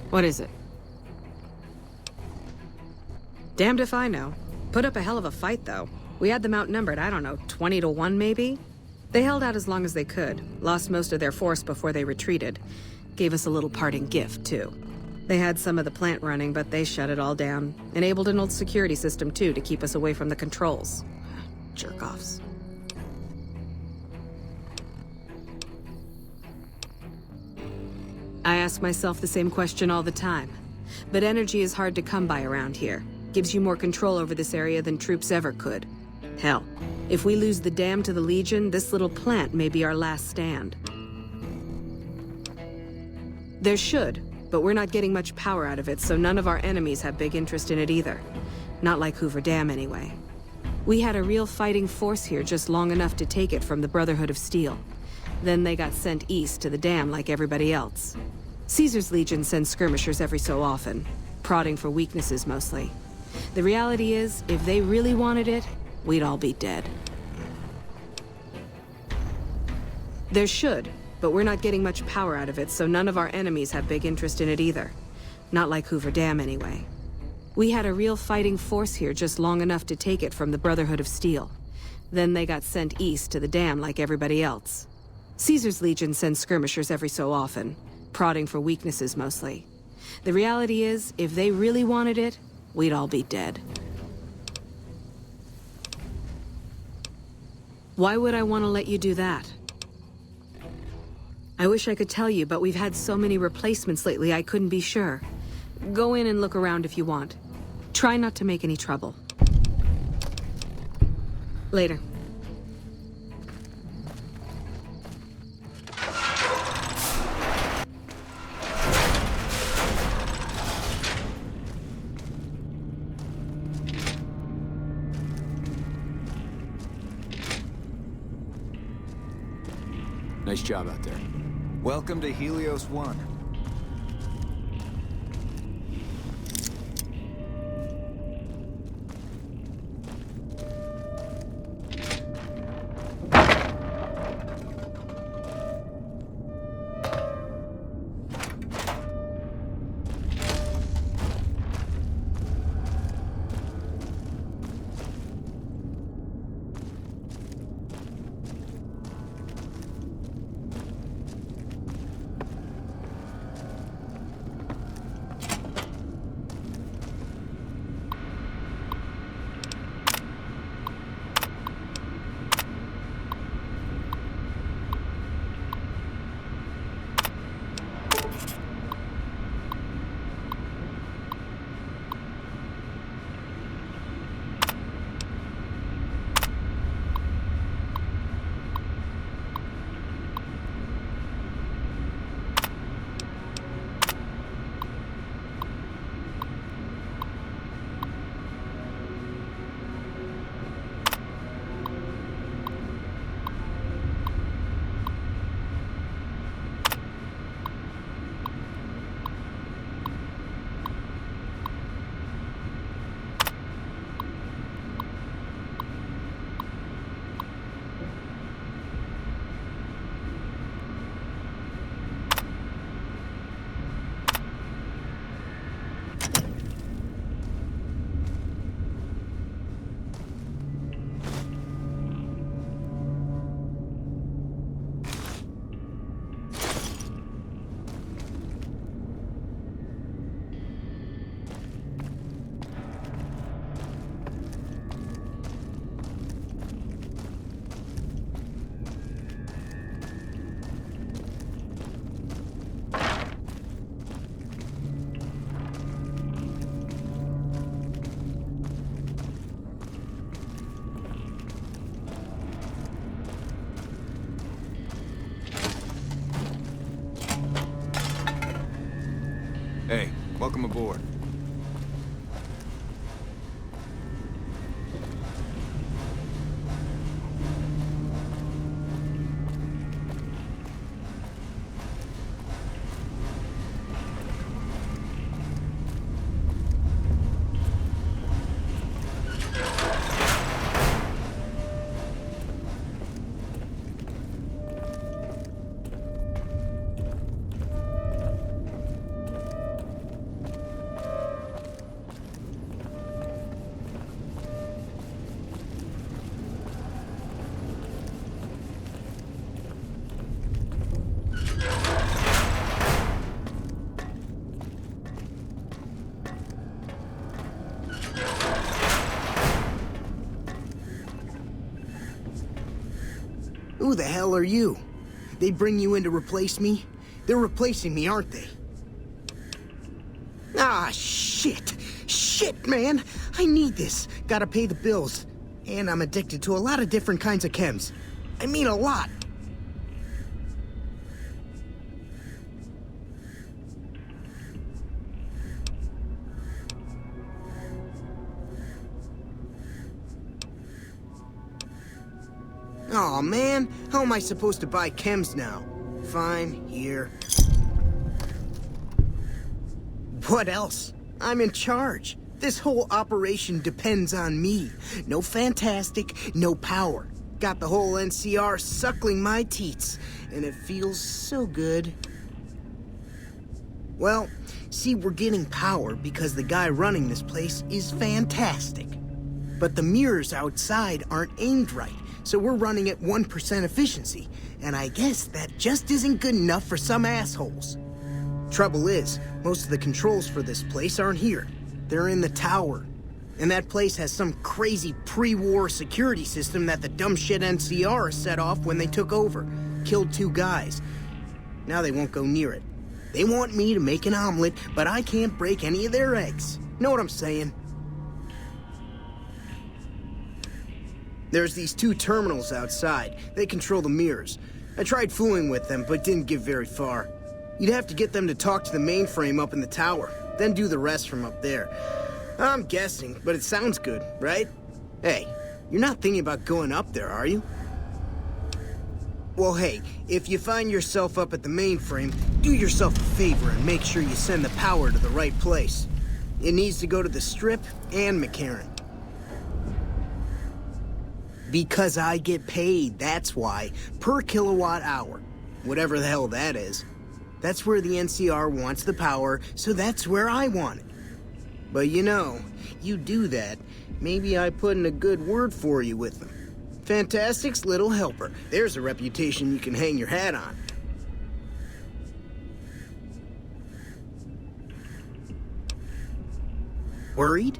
What is it? Damned if I know. Put up a hell of a fight, though. We had them outnumbered, I don't know, 20 to 1 maybe? They held out as long as they could, lost most of their force before they retreated. Gave us a little parting gift, too. They had some of the plant running, but they shut it all down. Enabled an old security system, too, to keep us away from the controls. Jerk-offs. I ask myself the same question all the time. But energy is hard to come by around here. Gives you more control over this area than troops ever could. Hell, if we lose the dam to the Legion, this little plant may be our last stand. There should, but we're not getting much power out of it, so none of our enemies have big interest in it either. Not like Hoover Dam, anyway. We had a real fighting force here just long enough to take it from the Brotherhood of Steel. Then they got sent east to the dam like everybody else. Caesar's Legion sends skirmishers every so often, prodding for weaknesses mostly. The reality is, if they really wanted it, we'd all be dead. There should, but we're not getting much power out of it, so none of our enemies have big interest in it either. Not like Hoover Dam, anyway. We had a real fighting force here just long enough to take it from the Brotherhood of Steel. Then they got sent east to the dam like everybody else. Caesar's Legion sends skirmishers every so often, prodding for weaknesses mostly. The reality is, if they really wanted it, we'd all be dead. Why would I want to let you do that? I wish I could tell you, but we've had so many replacements lately I couldn't be sure. Go in and look around if you want. Try not to make any trouble. Later. Nice job out there. Welcome to Helios 1. Hey, welcome aboard. Who the hell are you? They bring you in to replace me? They're replacing me, aren't they? Ah, shit! Shit, man! I need this. Gotta pay the bills. And I'm addicted to a lot of different kinds of chems. I mean a lot. Aw, man. How am I supposed to buy chems now? Fine, here. What else? I'm in charge. This whole operation depends on me. No fantastic, no power. Got the whole NCR suckling my teats, and it feels so good. Well, see, we're getting power because the guy running this place is fantastic. But the mirrors outside aren't aimed right, so we're running at 1% efficiency, and I guess that just isn't good enough for some assholes. Trouble is, most of the controls for this place aren't here. They're in the tower. And that place has some crazy pre-war security system that the dumb shit NCR set off when they took over. Killed 2 guys. Now they won't go near it. They want me to make an omelet, but I can't break any of their eggs. Know what I'm saying? There's these 2 terminals outside. They control the mirrors. I tried fooling with them, but didn't get very far. You'd have to get them to talk to the mainframe up in the tower, then do the rest from up there. I'm guessing, but it sounds good, right? Hey, you're not thinking about going up there, are you? Well, hey, if you find yourself up at the mainframe, do yourself a favor and make sure you send the power to the right place. It needs to go to the Strip and McCarran. Because I get paid, that's why. Per kilowatt hour. Whatever the hell that is. That's where the NCR wants the power, so that's where I want it. But you know, you do that, maybe I put in a good word for you with them. Fantastic's little helper. There's a reputation you can hang your hat on. Worried?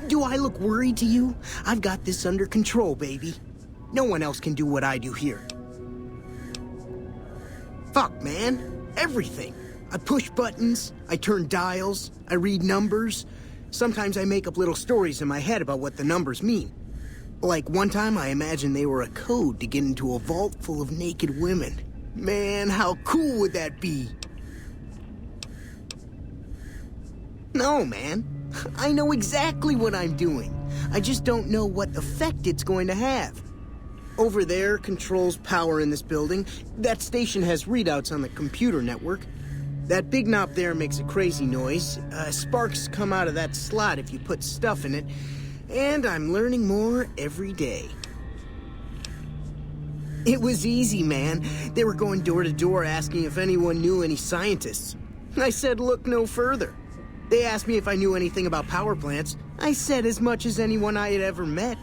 Do I look worried to you? I've got this under control, baby. No one else can do what I do here. Fuck, man. Everything. I push buttons, I turn dials, I read numbers. Sometimes I make up little stories in my head about what the numbers mean. Like one time I imagined they were a code to get into a vault full of naked women. Man, how cool would that be? No, man. I know exactly what I'm doing. I just don't know what effect it's going to have. Over there controls power in this building. That station has readouts on the computer network. That big knob there makes a crazy noise. Sparks come out of that slot if you put stuff in it. And I'm learning more every day. It was easy, man. They were going door to door asking if anyone knew any scientists. I said look no further. They asked me if I knew anything about power plants. I said as much as anyone I had ever met.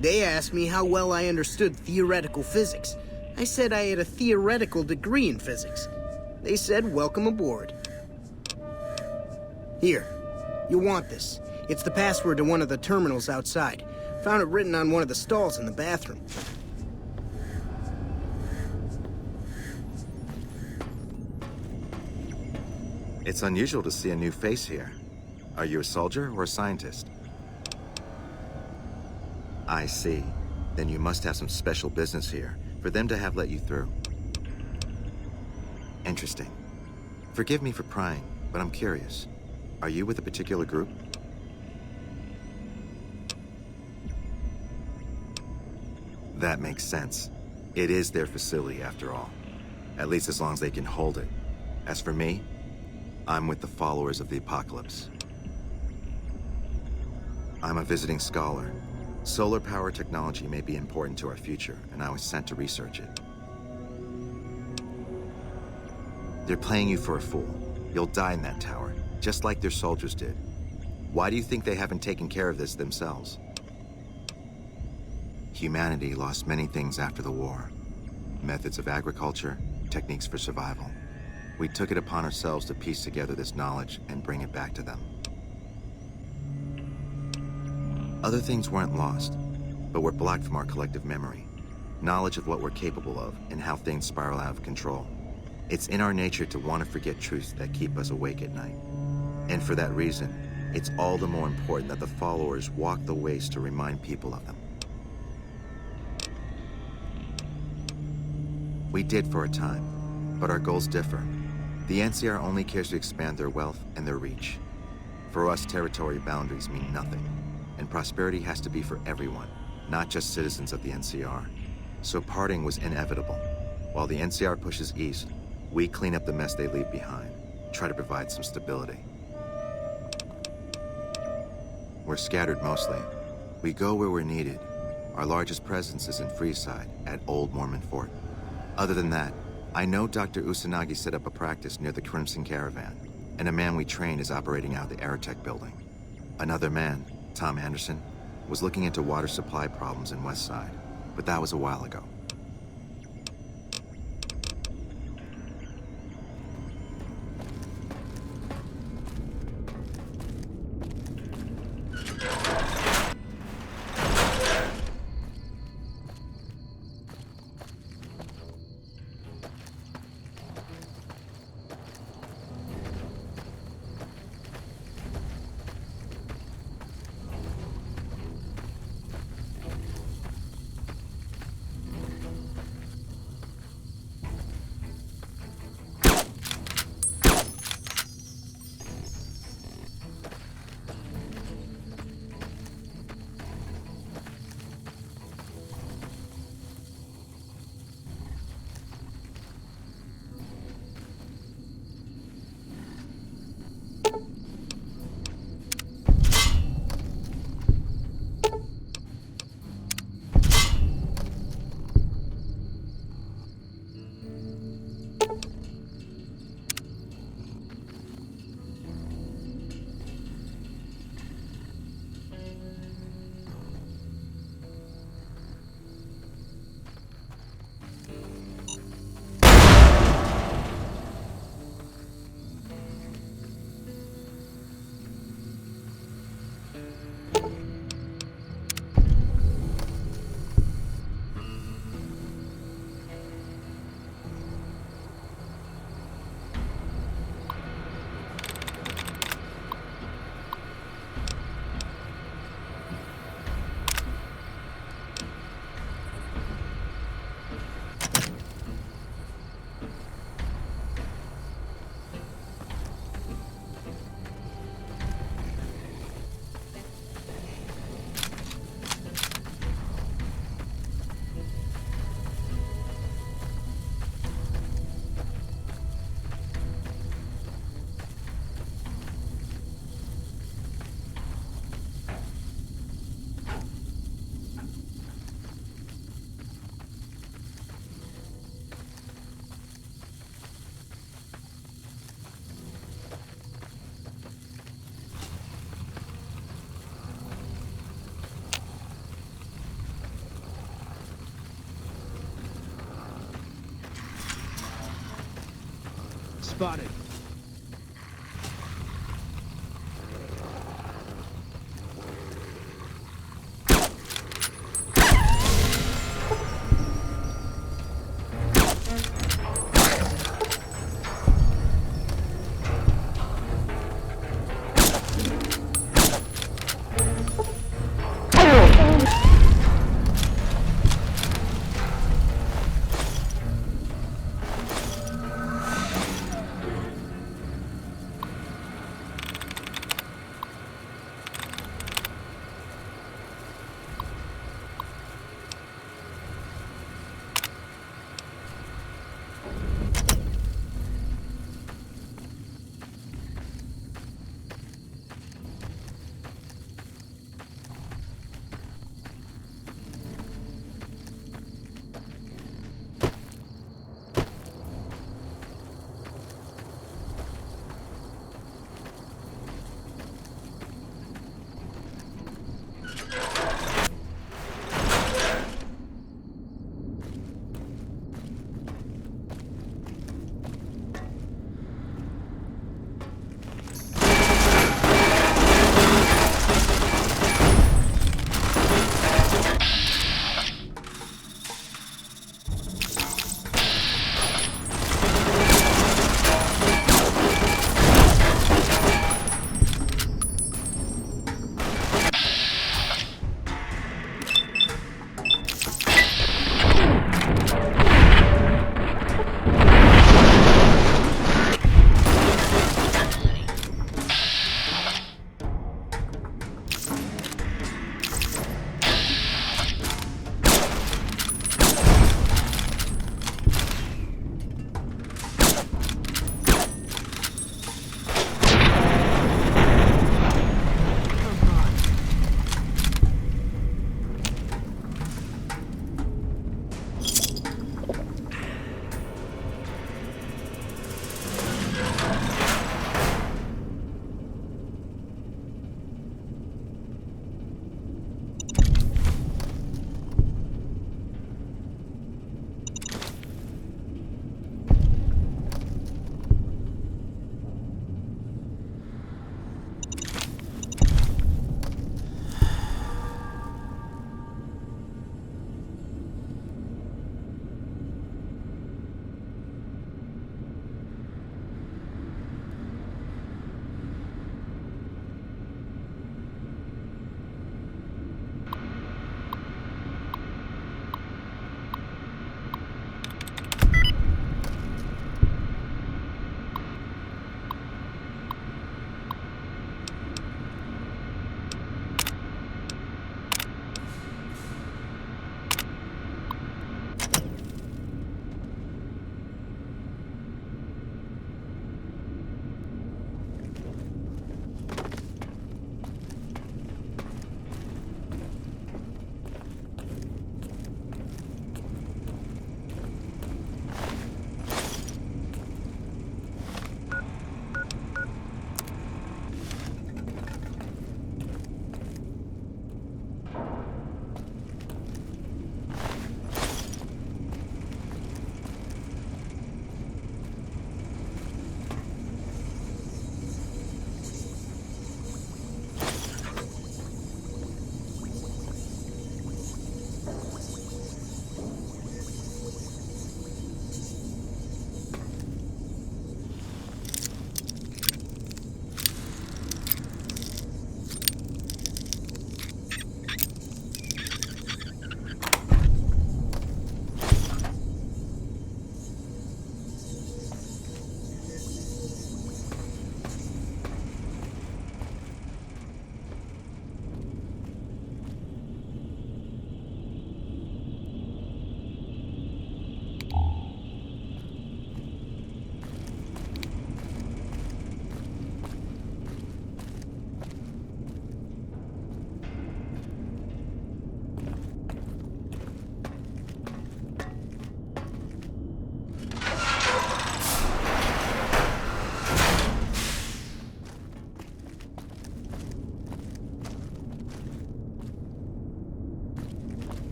They asked me how well I understood theoretical physics. I said I had a theoretical degree in physics. They said welcome aboard. Here, you'll want this. It's the password to one of the terminals outside. Found it written on one of the stalls in the bathroom. It's unusual to see a new face here. Are you a soldier or a scientist? I see. Then you must have some special business here, for them to have let you through. Interesting. Forgive me for prying, but I'm curious. Are you with a particular group? That makes sense. It is their facility, after all. At least as long as they can hold it. As for me, I'm with the followers of the Apocalypse. I'm a visiting scholar. Solar power technology may be important to our future, and I was sent to research it. They're playing you for a fool. You'll die in that tower, just like their soldiers did. Why do you think they haven't taken care of this themselves? Humanity lost many things after the war. Methods of agriculture, techniques for survival. We took it upon ourselves to piece together this knowledge and bring it back to them. Other things weren't lost, but were blocked from our collective memory. knowledge of what we're capable of and how things spiral out of control. It's in our nature to want to forget truths that keep us awake at night. And for that reason, it's all the more important that the followers walk the ways to remind people of them. We did for a time, but our goals differ. The NCR only cares to expand their wealth and their reach. For us, territory boundaries mean nothing, and prosperity has to be for everyone, not just citizens of the NCR. So parting was inevitable. While the NCR pushes east, we clean up the mess they leave behind, try to provide some stability. We're scattered mostly. We go where we're needed. Our largest presence is in Freeside, at Old Mormon Fort. Other than that, I know Dr. Usanagi set up a practice near the Crimson Caravan, and a man we train is operating out of the Aerotech building. Another man, Tom Anderson, was looking into water supply problems in Westside, but that was a while ago. Spotted.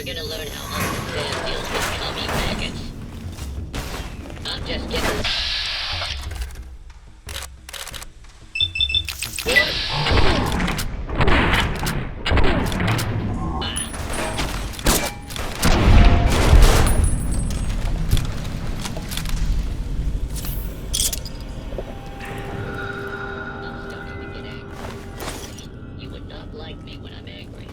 You're gonna learn how Uncle Sam deals with commie maggots. I'm just getting... I'm starting to get angry. You would not like me when I'm angry.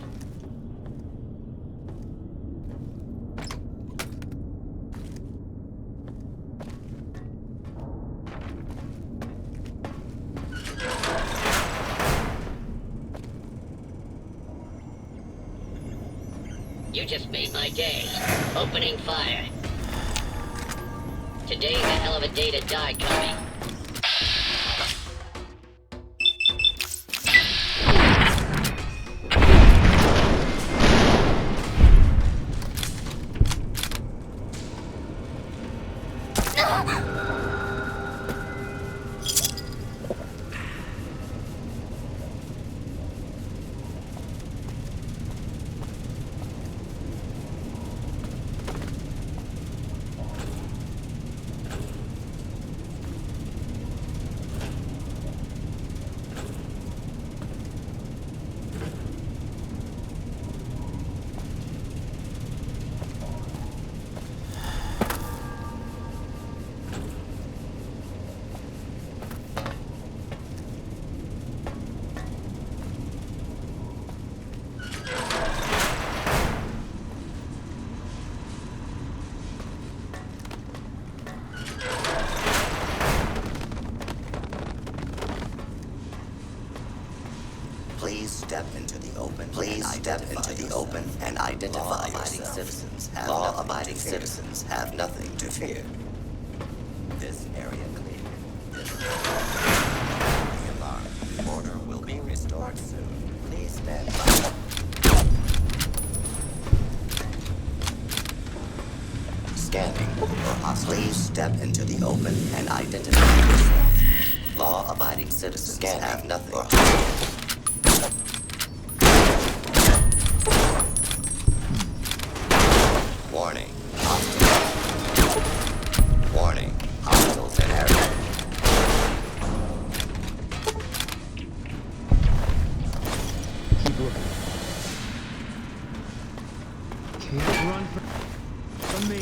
You just made my day. Opening fire. Today's a hell of a day to die, Commie. Please step into the open. Please step into the open and identify yourself. Law-abiding citizens have nothing to fear. This area clear. This the alarm. Order will be restored soon. Please stand by. Scanning for hostiles. Please step into the open and identify yourself. Law-abiding citizens have nothing to fear. Warning, hostiles. Warning, hostiles in area. Keep looking. Can't run from me.